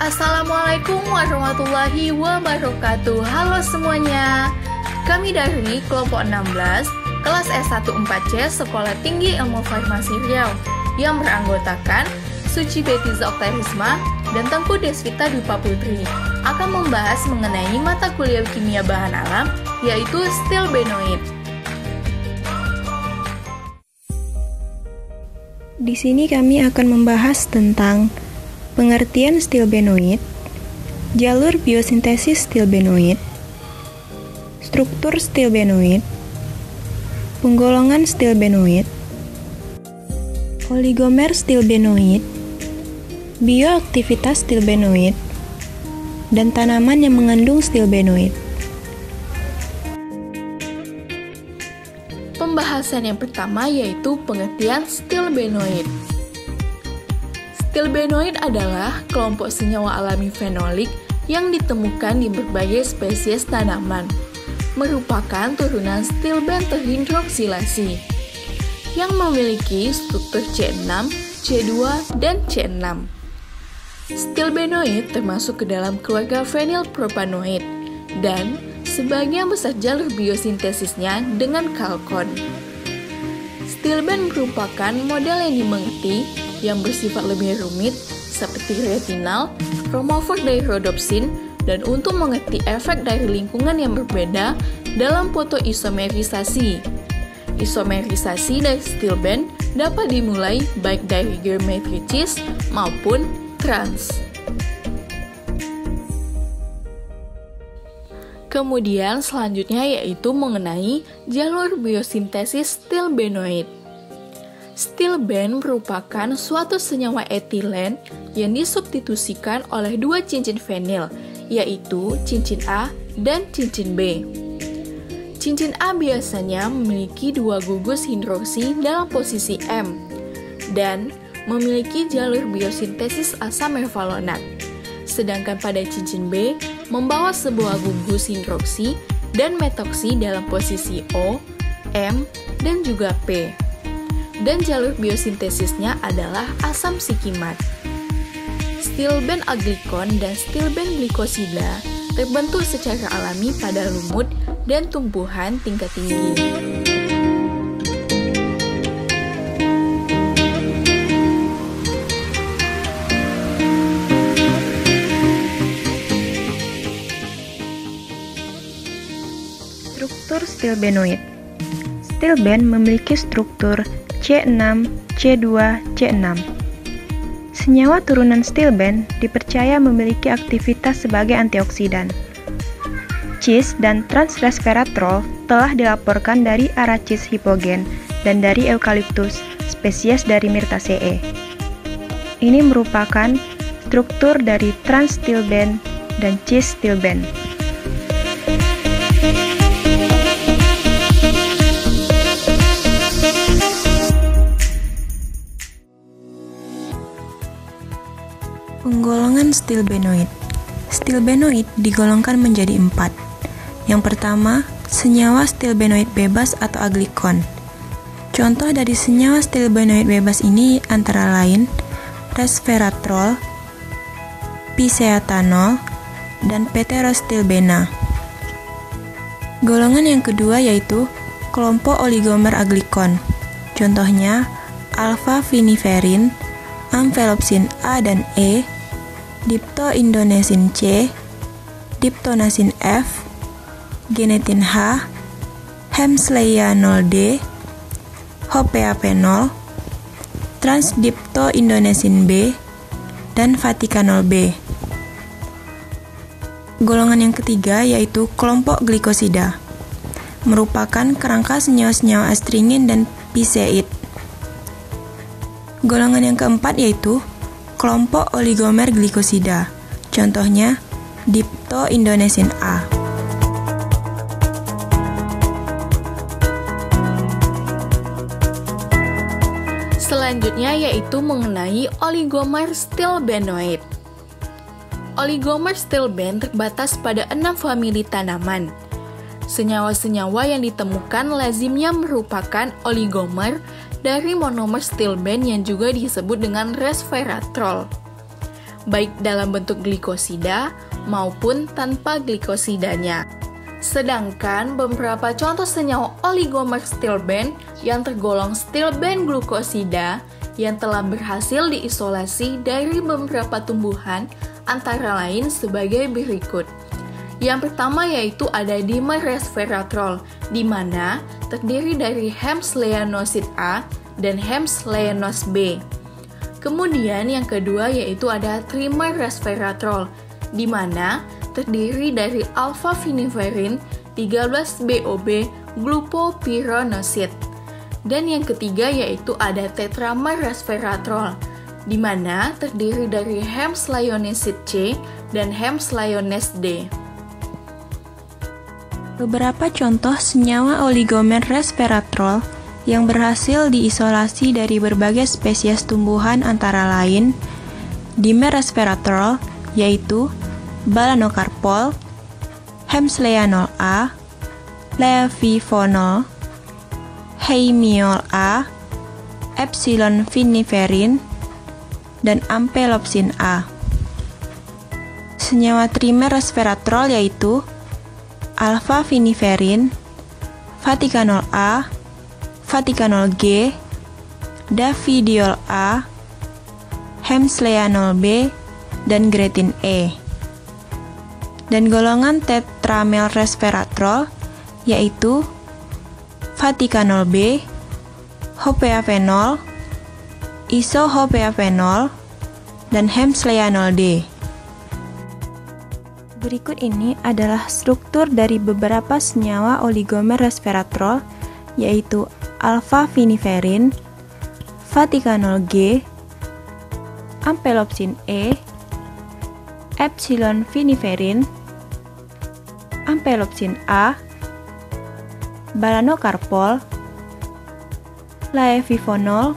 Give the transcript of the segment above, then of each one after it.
Assalamualaikum warahmatullahi wabarakatuh. Halo semuanya. Kami dari kelompok 16, kelas S1 4C Sekolah Tinggi Ilmu Farmasi Riau yang beranggotakan Suci Betiza Oktarisma dan Tengku Desvita Dupa Putri akan membahas mengenai mata kuliah kimia bahan alam yaitu stilbenoid. Di sini kami akan membahas tentang pengertian stilbenoid, jalur biosintesis stilbenoid, struktur stilbenoid, penggolongan stilbenoid, oligomer stilbenoid, bioaktivitas stilbenoid, dan tanaman yang mengandung stilbenoid. Pembahasan yang pertama yaitu pengertian stilbenoid. Stilbenoid adalah kelompok senyawa alami fenolik yang ditemukan di berbagai spesies tanaman, merupakan turunan stilben terhidroksilasi yang memiliki struktur C6, C2, dan C6. Stilbenoid termasuk ke dalam keluarga fenilpropanoid dan sebagian besar jalur biosintesisnya dengan kalkon. Stilben merupakan model yang dimengerti yang bersifat lebih rumit seperti retinal, chromophore dari rhodopsin, dan untuk mengerti efek dari lingkungan yang berbeda dalam fotoisomerisasi. Isomerisasi dari stilben dapat dimulai baik dari geometri cis maupun trans. Kemudian selanjutnya yaitu mengenai jalur biosintesis stilbenoid. Stilben merupakan suatu senyawa etilen yang disubstitusikan oleh dua cincin fenil, yaitu cincin A dan cincin B. Cincin A biasanya memiliki dua gugus hidroksi dalam posisi M dan memiliki jalur biosintesis asam mevalonat. Sedangkan pada cincin B membawa sebuah gugus hidroksi dan metoksi dalam posisi O, M, dan juga P. Dan jalur biosintesisnya adalah asam sikimat. Stilben aglikon dan stilben glikosida terbentuk secara alami pada lumut dan tumbuhan tingkat tinggi. Struktur stilbenoid. Stilben memiliki struktur C6, C2, C6. Senyawa turunan stilben dipercaya memiliki aktivitas sebagai antioksidan. Cis dan transresveratrol telah dilaporkan dari Aracis hipogen dan dari Eucalyptus, spesies dari Myrtaceae. Ini merupakan struktur dari trans-stilben dan cis-stilben. Penggolongan stilbenoid. Stilbenoid digolongkan menjadi 4. Yang pertama, senyawa stilbenoid bebas atau aglikon. Contoh dari senyawa stilbenoid bebas ini antara lain resveratrol, piseatanol, dan pterostilbena. Golongan yang kedua yaitu kelompok oligomer aglikon. Contohnya alpha-viniferin, amfelopsin A dan E, diptoindonesin C, diptonasin F, genetin H, hemsleiyanol D, hopeapenol, transdiptoindonesin B, dan vatikanol B. Golongan yang ketiga yaitu kelompok glikosida, merupakan kerangka senyawa-senyawa astringin dan piseid. Golongan yang keempat yaitu kelompok oligomer glikosida, contohnya diptoindonesin A. Selanjutnya yaitu mengenai oligomer stilbenoid. Oligomer stilben terbatas pada 6 famili tanaman. Senyawa-senyawa yang ditemukan lazimnya merupakan oligomer dari monomer stilben yang juga disebut dengan resveratrol. baik dalam bentuk glikosida maupun tanpa glikosidanya. Sedangkan beberapa contoh senyawa oligomer stilben yang tergolong stilben glukosida yang telah berhasil diisolasi dari beberapa tumbuhan antara lain sebagai berikut. Yang pertama yaitu ada dimer resveratrol, di mana terdiri dari Hems leanosid A dan Hems leanos B. Kemudian yang kedua yaitu ada trimer resveratrol, di mana terdiri dari alpha-viniferin 13-BOB glupopyranosid. Dan yang ketiga yaitu ada tetramer resveratrol, di mana terdiri dari Hems leionesid C dan Hems leiones D. Beberapa contoh senyawa oligomer resveratrol yang berhasil diisolasi dari berbagai spesies tumbuhan antara lain dimer resveratrol, yaitu balanokarpol, hemsleanol A, levifonol, heimiol A, epsilon viniferin, dan ampelopsin A. Senyawa trimer resveratrol yaitu alpha-viniferin, vatikanol A, vatikanol G, davidiol A, hemsleanol B, dan gretin E. Dan golongan tetramel resveratrol yaitu vatikanol B, hopeafenol, isohopeafenol, dan hemsleanol D. Berikut ini adalah struktur dari beberapa senyawa oligomer resveratrol yaitu alpha-viniferin, vatikanol G, ampelopsin E, epsilon viniferin, ampelopsin A, balanokarpol, levifonol,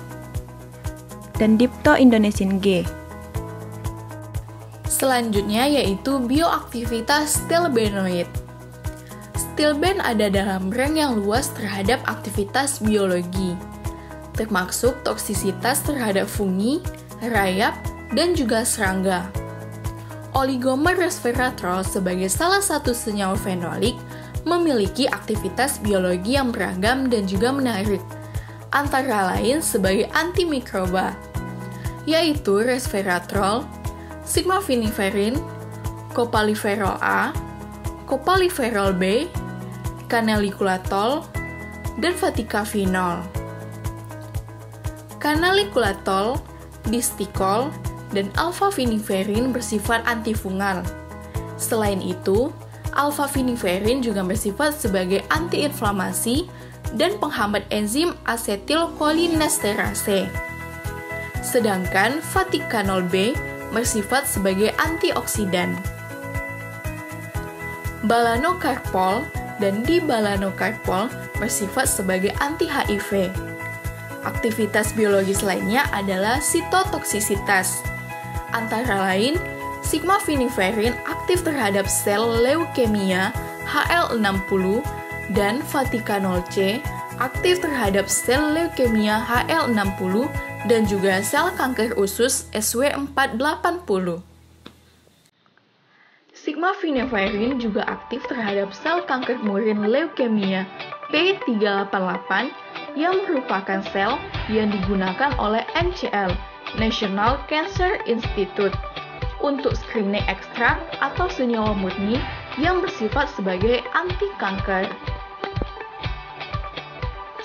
dan diptoindonesin G. Selanjutnya yaitu bioaktivitas stilbenoid. Stilben ada dalam rang yang luas terhadap aktivitas biologi, termasuk toksisitas terhadap fungi, rayap, dan juga serangga. Oligomer resveratrol sebagai salah satu senyawa fenolik memiliki aktivitas biologi yang beragam dan juga menarik, antara lain sebagai antimikroba, yaitu resveratrol, sigmaviniferin, copaliferol A, copaliferol B, kanelikulatol, dan fatikafinol. Kanelikulatol, distikol, dan alpha-viniferin bersifat antifungal. Selain itu, alpha-viniferin juga bersifat sebagai antiinflamasi dan penghambat enzim asetilkolinesterase. Sedangkan vatikanol B bersifat sebagai antioksidan. Balanokarpol dan dibalanokarpol bersifat sebagai anti-HIV. Aktivitas biologis lainnya adalah sitotoksisitas. Antara lain, sigmaviniferin aktif terhadap sel leukemia HL60 dan vatikanol C aktif terhadap sel leukemia HL60 dan juga sel kanker usus SW480. Sigmaviniferin juga aktif terhadap sel kanker murin leukemia P388 yang merupakan sel yang digunakan oleh NCL, National Cancer Institute, untuk screening ekstrak atau senyawa murni yang bersifat sebagai anti kanker.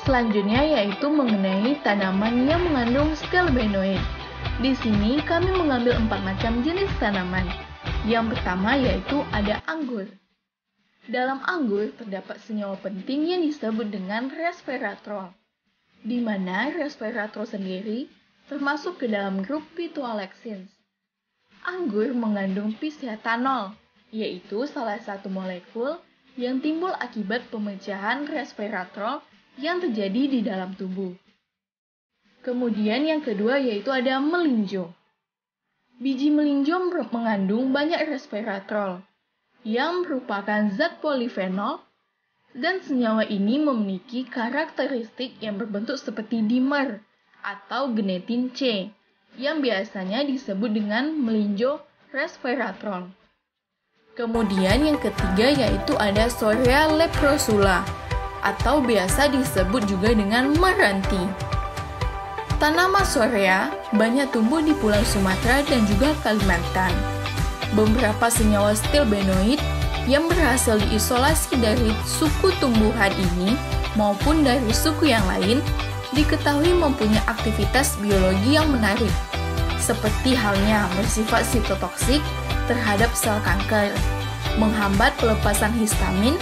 Selanjutnya yaitu mengenai tanaman yang mengandung stilbenoid. Di sini kami mengambil 4 macam jenis tanaman. Yang pertama yaitu ada anggur. Dalam anggur terdapat senyawa penting yang disebut dengan resveratrol, di mana resveratrol sendiri termasuk ke dalam grup phytoalexins. Anggur mengandung physatanol, yaitu salah satu molekul yang timbul akibat pemecahan resveratrol yang terjadi di dalam tubuh. Kemudian yang kedua yaitu ada melinjo. Biji melinjo mengandung banyak resveratrol, yang merupakan zat polifenol, dan senyawa ini memiliki karakteristik yang berbentuk seperti dimer atau genetin C, yang biasanya disebut dengan melinjo resveratrol. Kemudian yang ketiga yaitu ada Sorea leprosula atau biasa disebut juga dengan meranti. Tanaman Sorea banyak tumbuh di Pulau Sumatera dan juga Kalimantan. Beberapa senyawa stilbenoid yang berhasil diisolasi dari suku tumbuhan ini maupun dari suku yang lain diketahui mempunyai aktivitas biologi yang menarik, seperti halnya bersifat sitotoksik terhadap sel kanker, menghambat pelepasan histamin,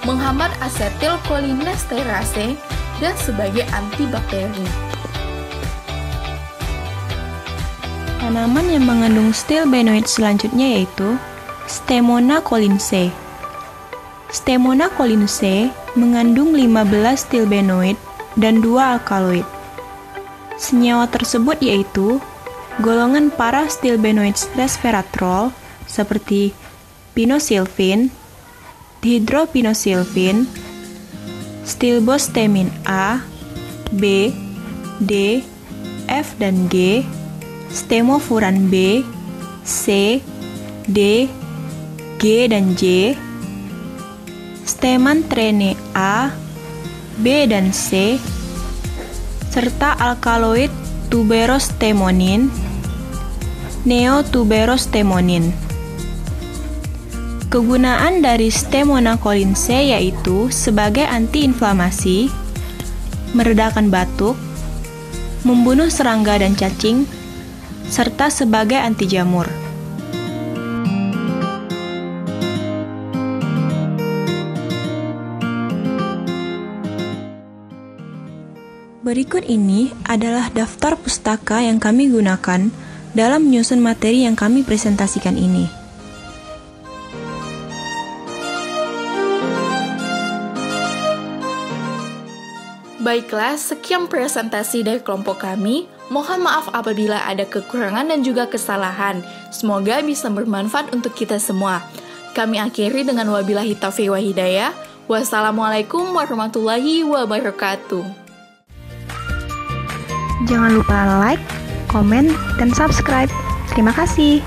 menghambat asetilkolinesterase, dan sebagai antibakteri. Tanaman yang mengandung stilbenoid selanjutnya yaitu Stemona collinsae. Stemona collinsae mengandung 15 stilbenoid dan 2 alkaloid. Senyawa tersebut yaitu golongan para-stilbenoid resveratrol seperti pinosilvin, dihidropinosilvin, stilbostamin A, B, D, F dan G, stemofuran B, C, D, G dan J, stemantrene A, B dan C, serta alkaloid tuberostemonin, neotuberostemonin. Kegunaan dari Stemona collinsae yaitu sebagai antiinflamasi, meredakan batuk, membunuh serangga dan cacing, serta sebagai anti jamur. Berikut ini adalah daftar pustaka yang kami gunakan dalam menyusun materi yang kami presentasikan ini. Baiklah, sekian presentasi dari kelompok kami. Mohon maaf apabila ada kekurangan dan juga kesalahan. Semoga bisa bermanfaat untuk kita semua. Kami akhiri dengan wabillahi taufiq wa hidayah. Wassalamualaikum warahmatullahi wabarakatuh. Jangan lupa like, komen, dan subscribe. Terima kasih.